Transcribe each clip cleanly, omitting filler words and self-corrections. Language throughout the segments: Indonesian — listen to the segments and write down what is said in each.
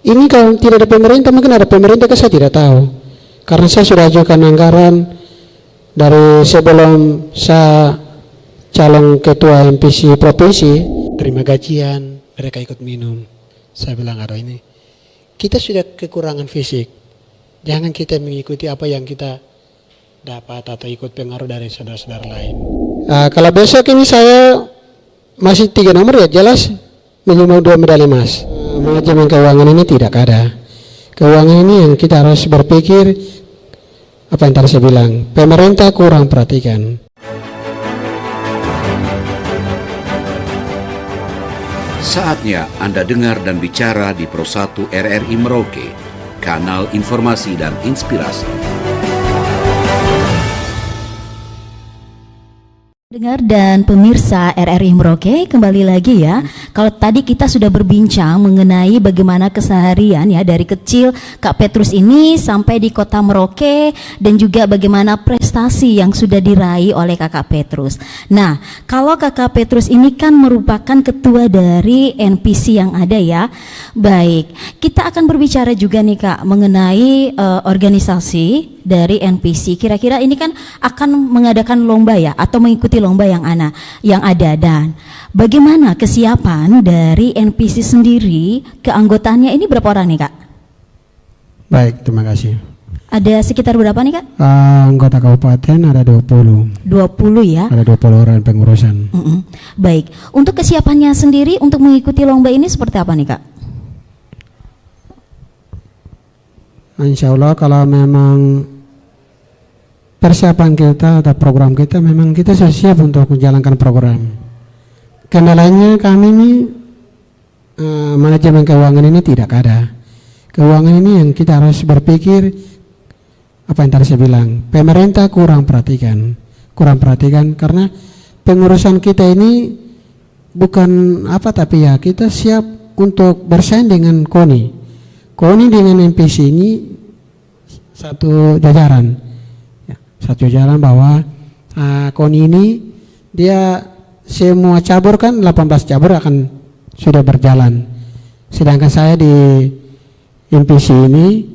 Ini kalau tidak ada pemerintah, mungkin ada pemerintah, saya tidak tahu. Karena saya sudah ajukan anggaran dari sebelum saya calon ketua MPC provinsi, terima gajian, mereka ikut minum. Saya bilang, aduh ini, kita sudah kekurangan fisik. Jangan kita mengikuti apa yang kita dapat atau ikut pengaruh dari saudara-saudara lain. Kalau besok ini saya masih 3 nomor ya jelas minimal 2 medali emas. Manajemen keuangan ini tidak ada. Keuangan ini yang kita harus berpikir, apa yang tadi saya bilang, pemerintah kurang perhatikan. Saatnya Anda dengar dan bicara di Pro 1 RRI Merauke, kanal informasi dan inspirasi. Dengar dan pemirsa RRI Merauke, kembali lagi ya. Kalau tadi kita sudah berbincang mengenai bagaimana keseharian ya dari kecil Kak Petrus ini sampai di kota Merauke, dan juga bagaimana prestasi yang sudah diraih oleh Kakak Petrus. Nah, kalau Kakak Petrus ini kan merupakan ketua dari NPC yang ada ya. Baik, kita akan berbicara juga nih Kak mengenai organisasi dari NPC. Kira-kira ini kan akan mengadakan lomba ya, atau mengikuti lomba yang ada, dan bagaimana kesiapan dari NPC sendiri, keanggotaannya ini berapa orang nih Kak? Baik, terima kasih. Ada sekitar berapa nih Kak? Anggota kabupaten ada 20. 20 ya? Ada 20 orang pengurusan. Baik, untuk kesiapannya sendiri untuk mengikuti lomba ini seperti apa nih Kak? Insya Allah kalau memang persiapan kita atau program kita, memang kita sudah siap untuk menjalankan program. Kendalanya kami ini manajemen keuangan ini tidak ada. Keuangan ini yang kita harus berpikir, apa yang tadi saya bilang, pemerintah kurang perhatikan karena pengurusan kita ini bukan apa, tapi ya kita siap untuk bersaing dengan KONI dengan NPC ini satu jajaran. Satu jalan bahwa KONI ini dia semua cabur kan 18 cabur akan sudah berjalan. Sedangkan saya di NPC ini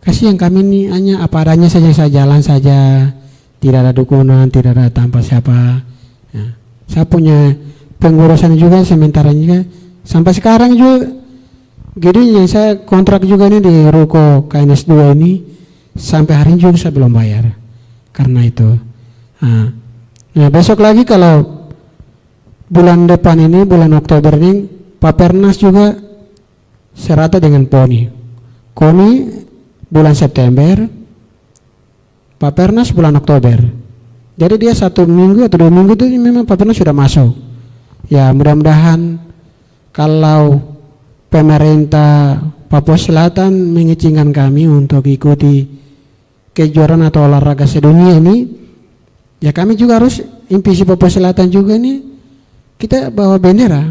kasih yang kami ini hanya apa adanya saja, saya jalan saja, tidak ada dukungan, tidak ada tanpa siapa. Ya. Saya punya pengurusan juga sementara juga sampai sekarang juga. Jadi yang saya kontrak juga ini di Ruko KNS 2 ini sampai hari ini juga saya belum bayar. Karena itu. Nah, besok lagi kalau bulan depan ini, bulan Oktober ini, Papernas juga serata dengan KONI bulan September, Papernas bulan Oktober. Jadi dia 1 minggu atau 2 minggu itu memang Papernas sudah masuk. Ya mudah-mudahan kalau pemerintah Papua Selatan mengizinkan kami untuk ikuti kejuaraan atau olahraga sedunia ini, ya kami juga harus NPC Papua Selatan juga ini kita bawa bendera.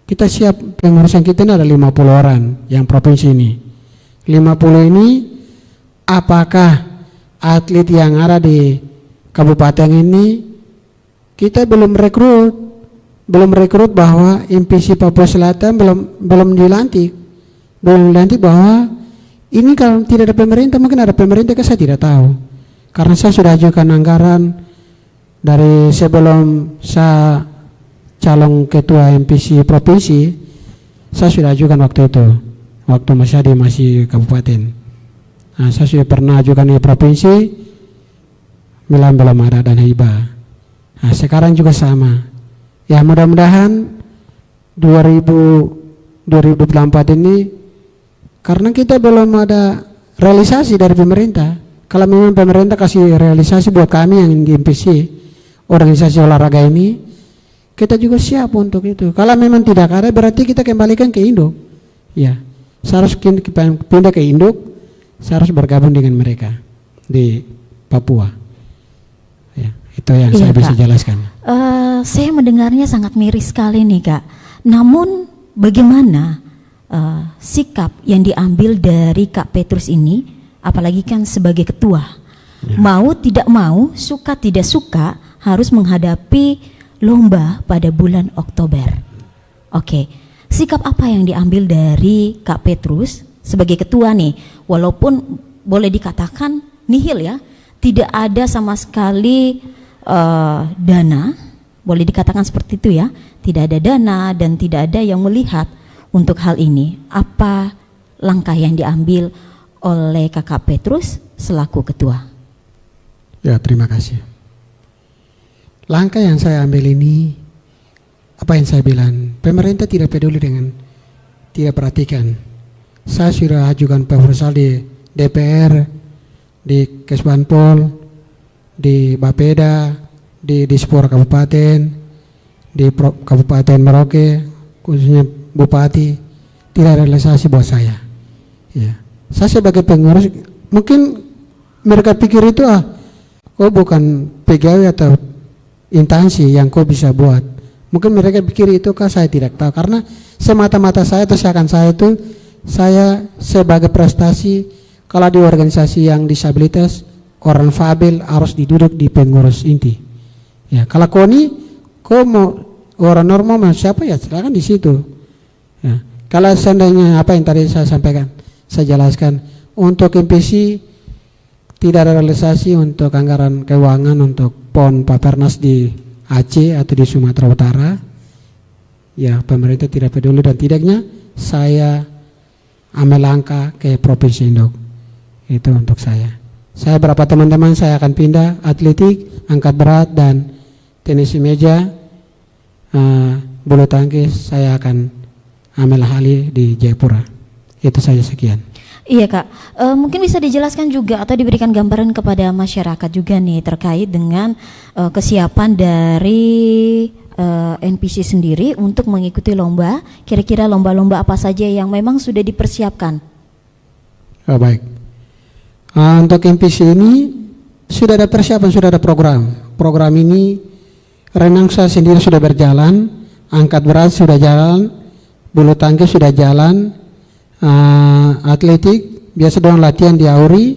Kita siap, pengurusan kita ini ada 50 orang yang provinsi ini. 50 ini apakah atlet yang ada di kabupaten ini kita belum rekrut bahwa NPC Papua Selatan belum dilantik bahwa ini kalau tidak ada pemerintah, mungkin ada pemerintah, saya tidak tahu. Karena saya sudah ajukan anggaran dari sebelum saya calon ketua MPC provinsi, saya sudah ajukan waktu itu, waktu masih kabupaten. Nah, saya sudah pernah ajukan di provinsi, belum ada dana hibah. Nah, sekarang juga sama. Ya mudah-mudahan 2024 ini, karena kita belum ada realisasi dari pemerintah. Kalau memang pemerintah kasih realisasi buat kami yang di MPC, organisasi olahraga ini, kita juga siap untuk itu. Kalau memang tidak ada, berarti kita kembalikan ke induk. Ya, saya harus pindah ke induk, saya harus bergabung dengan mereka di Papua. Ya, itu yang saya bisa jelaskan. Saya mendengarnya sangat miris sekali nih Kak. Namun bagaimana sikap yang diambil dari Kak Petrus ini, apalagi kan sebagai ketua, mau tidak mau, suka tidak suka harus menghadapi lomba pada bulan Oktober. Oke, sikap apa yang diambil dari Kak Petrus sebagai ketua nih, walaupun boleh dikatakan nihil ya, tidak ada sama sekali dana, boleh dikatakan seperti itu ya, tidak ada dana dan tidak ada yang melihat untuk hal ini. Apa langkah yang diambil oleh Kakak Petrus selaku ketua? Ya, terima kasih. Langkah yang saya ambil ini, apa yang saya bilang, pemerintah tidak peduli dengan, tidak perhatikan. Saya sudah ajukan proposal di DPR, di Kesbanpol, di Bapeda, di Dispor Kabupaten, di Kabupaten Merauke, khususnya Bupati, tidak realisasi buat saya. Ya. Saya sebagai pengurus, mungkin mereka pikir itu kok bukan pegawai atau instansi yang kok bisa buat. Mungkin mereka pikir itu saya tidak tahu, karena semata-mata saya atau saya itu, saya sebagai prestasi kalau di organisasi yang disabilitas, orang fabel harus duduk di pengurus inti. Ya, kalau kok mau orang normal mau siapa ya silakan di situ. Ya. Kalau seandainya apa yang tadi saya sampaikan, saya jelaskan, untuk MPC tidak ada realisasi untuk anggaran keuangan untuk PON Papernas di Aceh atau di Sumatera Utara. Ya, pemerintah tidak peduli dan tidaknya saya ambil langkah ke Provinsi Indok. Itu untuk saya. Saya berapa teman-teman saya akan pindah atletik, angkat berat dan tenis meja, bulu tangkis saya akan ambil alih di Jayapura. Itu saja, sekian. Iya Kak, mungkin bisa dijelaskan juga atau diberikan gambaran kepada masyarakat juga nih terkait dengan kesiapan dari NPC sendiri untuk mengikuti lomba. Kira-kira lomba-lomba apa saja yang memang sudah dipersiapkan? Oh, baik. Untuk NPC ini sudah ada persiapan, sudah ada program. Program ini renang saya sendiri sudah berjalan, angkat berat sudah jalan, bulu tangkis sudah jalan. Atletik biasa doang latihan di Auri,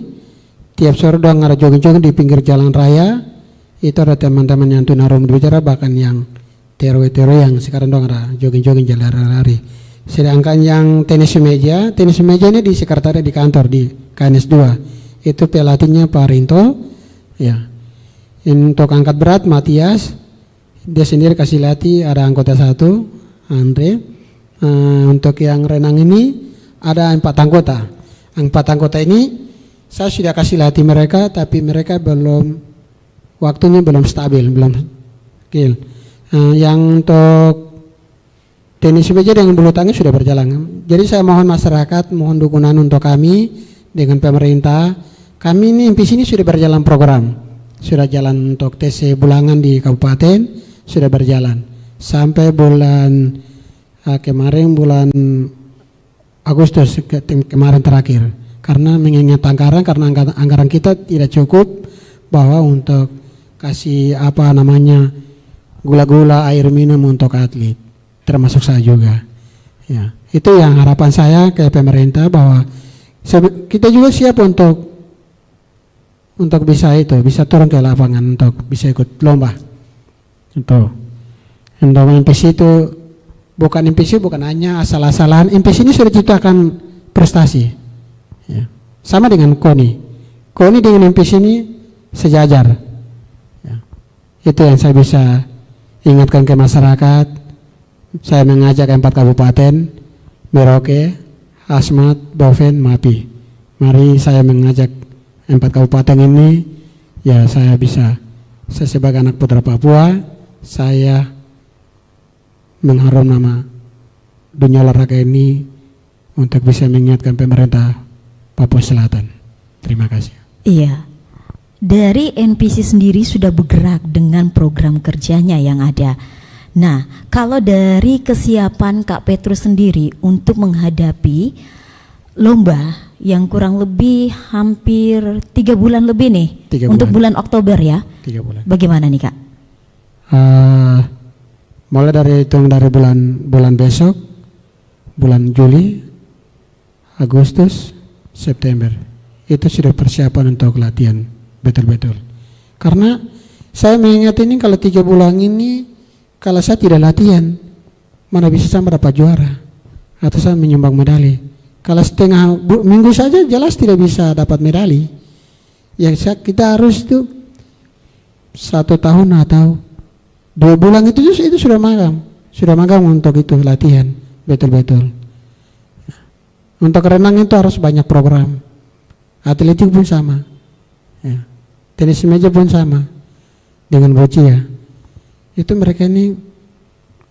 tiap sore doang ada jogging-jogging di pinggir jalan raya. Itu ada teman-teman yang tunarungu bicara, bahkan yang TRW yang sekarang doang ada jogging-jogging jalan lari. Sedangkan yang tenis meja ini di sekretariat di kantor di KNS 2. Itu pelatihnya Pak Rinto. Ya. Untuk angkat berat Matias, dia sendiri kasih latih, ada anggota 1 Andre. Untuk yang renang ini ada 4 anggota. 4 anggota ini saya sudah kasih latih mereka, tapi mereka waktunya belum stabil, belum skill. Yang untuk tenis meja dengan bulu tangkis sudah berjalan. Jadi saya mohon masyarakat, mohon dukungan untuk kami dengan pemerintah. Kami ini MPC ini sudah berjalan program, sudah jalan untuk TC bulangan di kabupaten, sudah berjalan sampai bulan kemarin bulan Agustus kemarin terakhir, karena mengingat anggaran, karena anggaran kita tidak cukup bahwa untuk kasih gula-gula air minum untuk atlet, termasuk saya juga. Ya, itu yang harapan saya ke pemerintah, bahwa kita juga siap untuk bisa turun ke lapangan untuk bisa ikut lomba. Untuk MPC itu bukan hanya asal-asalan. MPC ini sudah ciptakan prestasi. Ya. Sama dengan KONI dengan MPC ini sejajar. Ya. Itu yang saya bisa ingatkan ke masyarakat. Saya mengajak 4 kabupaten, Merauke, Asmat, Boven, Mapi. Mari saya mengajak 4 kabupaten ini, ya saya sebagai anak putra Papua, saya mengharum nama dunia olahraga ini untuk bisa mengingatkan pemerintah Papua Selatan. Terima kasih. Iya, dari NPC sendiri sudah bergerak dengan program kerjanya yang ada. Nah, kalau dari kesiapan Kak Petrus sendiri untuk menghadapi lomba yang kurang lebih hampir 3 bulan lebih nih, 3 untuk bulan Oktober ya, 3 bulan. Bagaimana nih Kak? Mulai dari bulan besok, bulan Juli, Agustus, September, itu sudah persiapan untuk latihan betul-betul. Karena saya mengingat ini, kalau 3 bulan ini kalau saya tidak latihan, mana bisa saya dapat juara. atasan menyumbang medali. Kalau setengah minggu saja jelas tidak bisa dapat medali. Ya kita harus itu 1 tahun atau 2 bulan itu sudah magang untuk itu latihan betul-betul. Untuk renang itu harus banyak program, atletik pun sama, ya. Tenis meja pun sama dengan boccia. Itu mereka ini,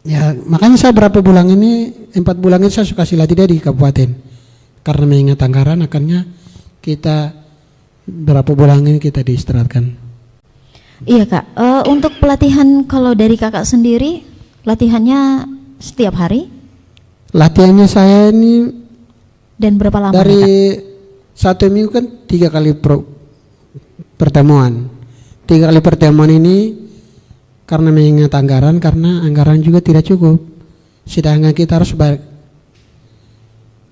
ya makanya saya berapa bulan ini, 4 bulan ini saya suka silat dia di kabupaten, karena mengingat anggaran akhirnya kita berapa bulan ini kita diistirahatkan. Iya Kak, untuk pelatihan kalau dari Kakak sendiri, latihannya setiap hari? Latihannya saya ini Dan berapa lama dari nih, Kak? 1 minggu kan 3 kali pertemuan. 3 kali pertemuan ini karena mengingat anggaran, karena anggaran juga tidak cukup. Sedangkan kita harus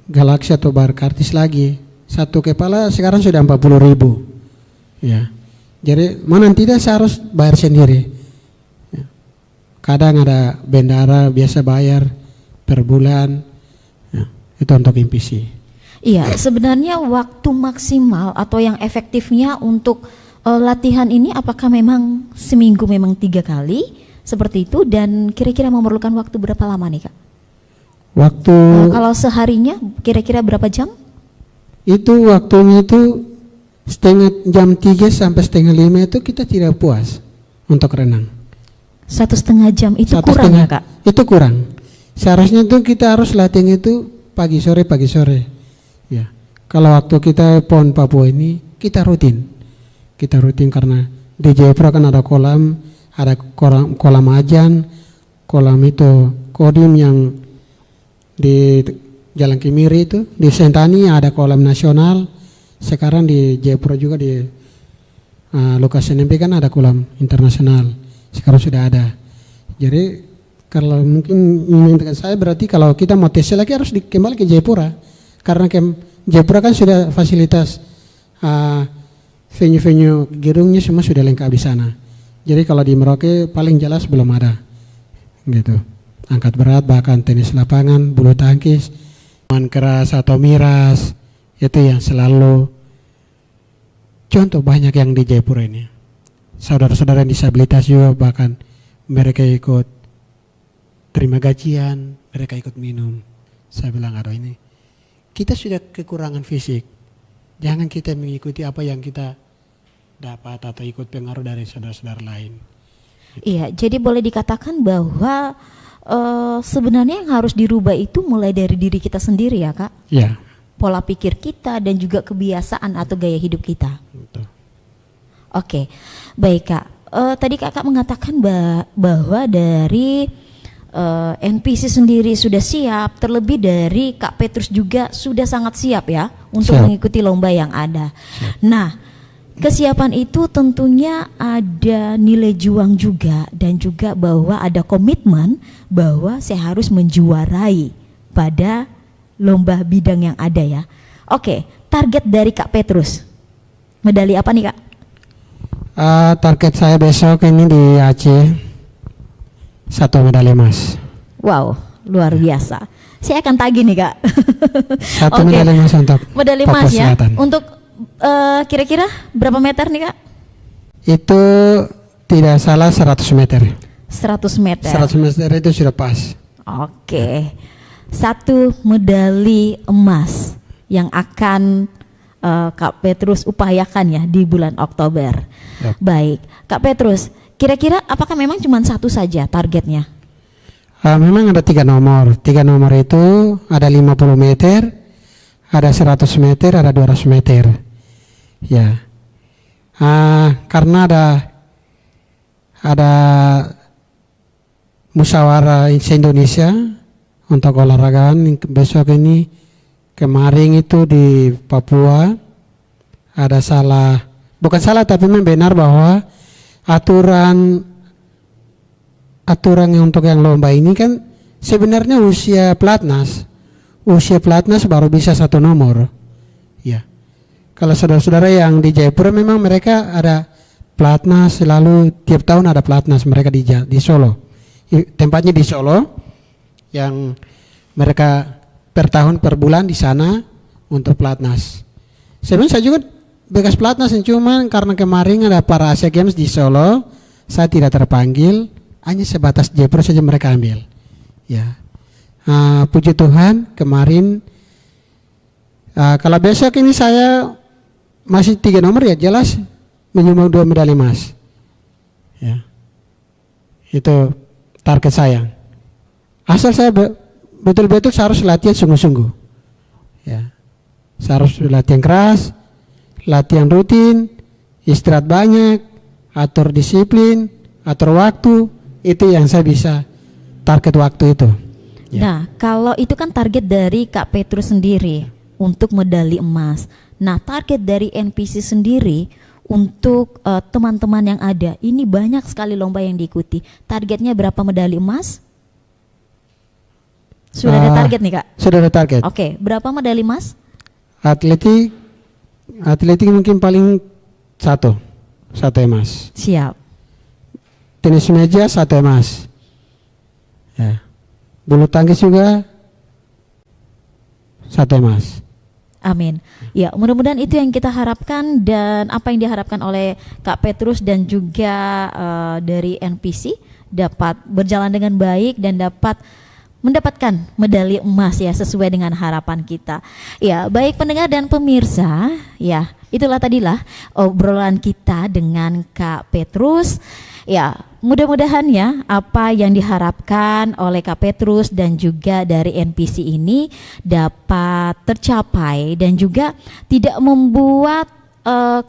galaksi atau kartis lagi. 1 kepala sekarang sudah 40.000. Ya. Jadi mana tidak saya harus bayar sendiri. Ya. Kadang ada bendara biasa bayar per bulan. Ya. Itu untuk MPC. Iya, sebenarnya waktu maksimal atau yang efektifnya untuk latihan ini apakah memang seminggu memang 3 kali seperti itu, dan kira-kira memerlukan waktu berapa lama nih Kak? Waktu Kalau seharinya kira-kira berapa jam? itu waktunya itu jam 3 sampai setengah 5 itu kita tidak puas untuk renang. 1,5 jam itu 1,5 kurang ya Kak? Itu kurang. Seharusnya itu kita harus latihan itu pagi sore. Ya. Kalau waktu kita PON Papua ini kita rutin karena di Jayapura kan ada kolam ajan, kolam itu kodim yang di Jalan Kemiri itu, di Sentani ada kolam nasional. Sekarang di Jayapura juga di lokasi NMP kan ada kolam internasional. Sekarang sudah ada. Jadi kalau mungkin dengan saya berarti kalau kita mau tes lagi harus kembali ke Jayapura, karena Jayapura kan sudah fasilitas venue-venue gedungnya semua sudah lengkap di sana. Jadi kalau di Merauke paling jelas belum ada, gitu. Angkat berat, bahkan tenis lapangan, bulu tangkis, main keras atau miras, itu yang selalu contoh banyak yang di Jayapura ini. Saudara-saudara yang disabilitas juga bahkan mereka ikut terima gajian, mereka ikut minum. Saya bilang, aduh ini kita sudah kekurangan fisik, jangan kita mengikuti apa yang kita dapat atau ikut pengaruh dari saudara-saudara lain. Iya, jadi boleh dikatakan bahwa sebenarnya yang harus dirubah itu mulai dari diri kita sendiri ya Kak? Ya. Pola pikir kita dan juga kebiasaan atau gaya hidup kita. Betul. Oke, baik Kak. Tadi Kakak mengatakan bahwa dari NPC sendiri sudah siap, terlebih dari Kak Petrus juga sudah sangat siap ya untuk mengikuti lomba yang ada. Nah, kesiapan itu tentunya ada nilai juang juga, dan juga bahwa ada komitmen bahwa saya harus menjuarai pada lomba bidang yang ada ya. Oke, target dari Kak Petrus, medali apa nih Kak? Target saya besok ini di Aceh 1 medali emas. Wow, luar biasa. Saya akan tagih nih Kak. 1 medali emas untuk medali emas Papua ya. Selatan. Untuk kira-kira berapa meter nih Kak? Itu tidak salah 100 meter. 100 meter. 100 meter itu sudah pas. Oke. 1 medali emas yang akan Kak Petrus upayakan ya di bulan Oktober. Yep. Baik, Kak Petrus, kira-kira apakah memang cuma 1 saja targetnya? Memang ada 3 nomor. 3 nomor itu ada 50 meter, ada 100 meter, ada 200 meter. Ya, karena ada musyawarah se-Indonesia untuk olahragaan besok ini. Kemarin itu di Papua ada bukan salah tapi memang benar bahwa aturan yang untuk yang lomba ini kan sebenarnya usia pelatnas baru bisa 1 nomor. Ya. Kalau saudara-saudara yang di Jayapura memang mereka ada pelatnas, selalu tiap tahun ada pelatnas mereka di Solo. Tempatnya di Solo yang mereka per tahun per bulan di sana untuk pelatnas. Sebenarnya saya juga bekas pelatnas, cuma karena kemarin ada para Asia Games di Solo, saya tidak terpanggil, hanya sebatas Jepro saja mereka ambil. Ya, puji Tuhan kemarin. Kalau besok ini saya masih 3 nomor ya jelas menyumbang 2 medali emas. Ya, itu target saya. Asal saya betul-betul harus latihan sungguh-sungguh. Ya, saya harus latihan keras, latihan rutin, istirahat banyak, atur disiplin, atur waktu. Itu yang saya bisa target waktu itu. Ya. Nah, kalau itu kan target dari Kak Petrus sendiri untuk medali emas. Nah, target dari NPC sendiri untuk teman-teman yang ada, ini banyak sekali lomba yang diikuti. Targetnya berapa medali emas? Sudah ada target nih Kak? Sudah ada target. Oke, berapa medali emas? Atletik mungkin paling satu emas. Siap. Tenis meja 1 emas. Ya. Bulu tangkis juga 1 emas. Amin. Ya, mudah-mudahan itu yang kita harapkan dan apa yang diharapkan oleh Kak Petrus dan juga dari NPC dapat berjalan dengan baik dan dapat mendapatkan medali emas ya sesuai dengan harapan kita. Ya, baik pendengar dan pemirsa, ya itulah tadilah obrolan kita dengan Kak Petrus. Ya, mudah-mudahan ya apa yang diharapkan oleh Kak Petrus dan juga dari NPC ini dapat tercapai dan juga tidak membuat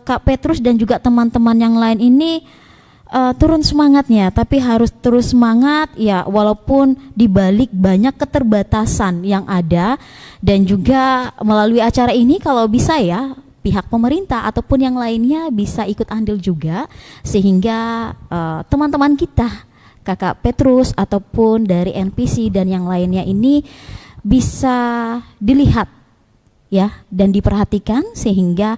Kak Petrus dan juga teman-teman yang lain ini turun semangatnya, tapi harus terus semangat ya walaupun dibalik banyak keterbatasan yang ada. Dan juga melalui acara ini kalau bisa ya pihak pemerintah ataupun yang lainnya bisa ikut andil juga sehingga teman-teman kita Kakak Petrus ataupun dari NPC dan yang lainnya ini bisa dilihat ya dan diperhatikan sehingga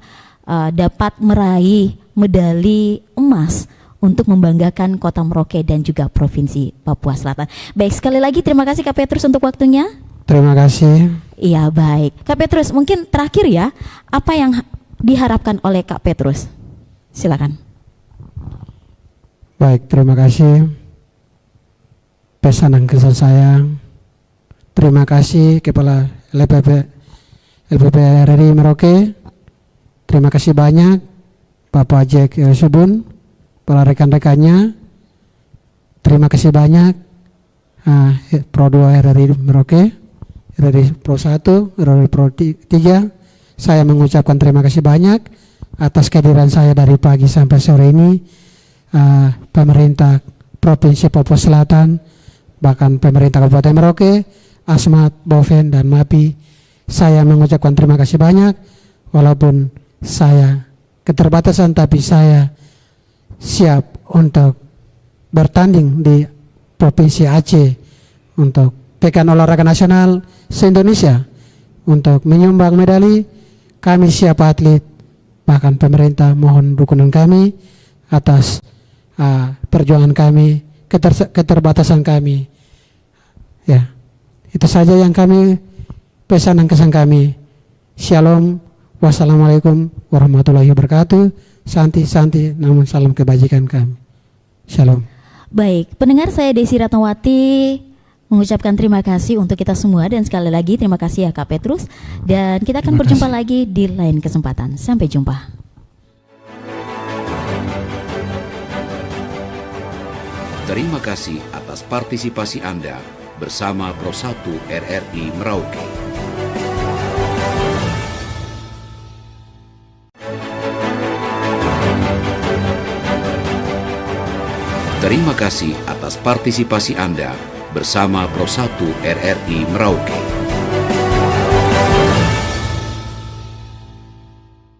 dapat meraih medali emas untuk membanggakan Kota Merauke dan juga Provinsi Papua Selatan. Baik, sekali lagi terima kasih Kak Petrus untuk waktunya. Terima kasih. Iya, baik. Kak Petrus, mungkin terakhir ya, apa yang diharapkan oleh Kak Petrus? Silakan. Baik, terima kasih. Pesan dan kesan saya. Terima kasih Kepala LPP RRI Merauke. Terima kasih banyak Bapak Jack Subun, para rekan-rekannya. Terima kasih banyak Pro 2 RRI Merauke, RRI Pro 1, RRI Pro 3. Saya mengucapkan terima kasih banyak atas kehadiran saya dari pagi sampai sore ini. Pemerintah Provinsi Papua Selatan, bahkan pemerintah Kabupaten Merauke, Asmat, Boven, dan MAPI, saya mengucapkan terima kasih banyak. Walaupun saya keterbatasan, tapi saya siap untuk bertanding di Provinsi Aceh untuk Pekan Olahraga Nasional se-Indonesia untuk menyumbang medali. Kami siap atlet, bahkan pemerintah mohon dukungan kami atas perjuangan kami, keterbatasan kami. Ya, itu saja yang kami pesan dan kesan kami. Shalom, wassalamualaikum warahmatullahi wabarakatuh. Santi, namun salam kebajikan kami. Shalom. Baik, pendengar, saya Desi Ratnawati mengucapkan terima kasih untuk kita semua dan sekali lagi terima kasih ya Kak Petrus dan kita akan berjumpa lagi di lain kesempatan. Sampai jumpa. Terima kasih atas partisipasi Anda bersama Pro 1 RRI Merauke. Terima kasih atas partisipasi Anda bersama Pro 1 RRI Merauke.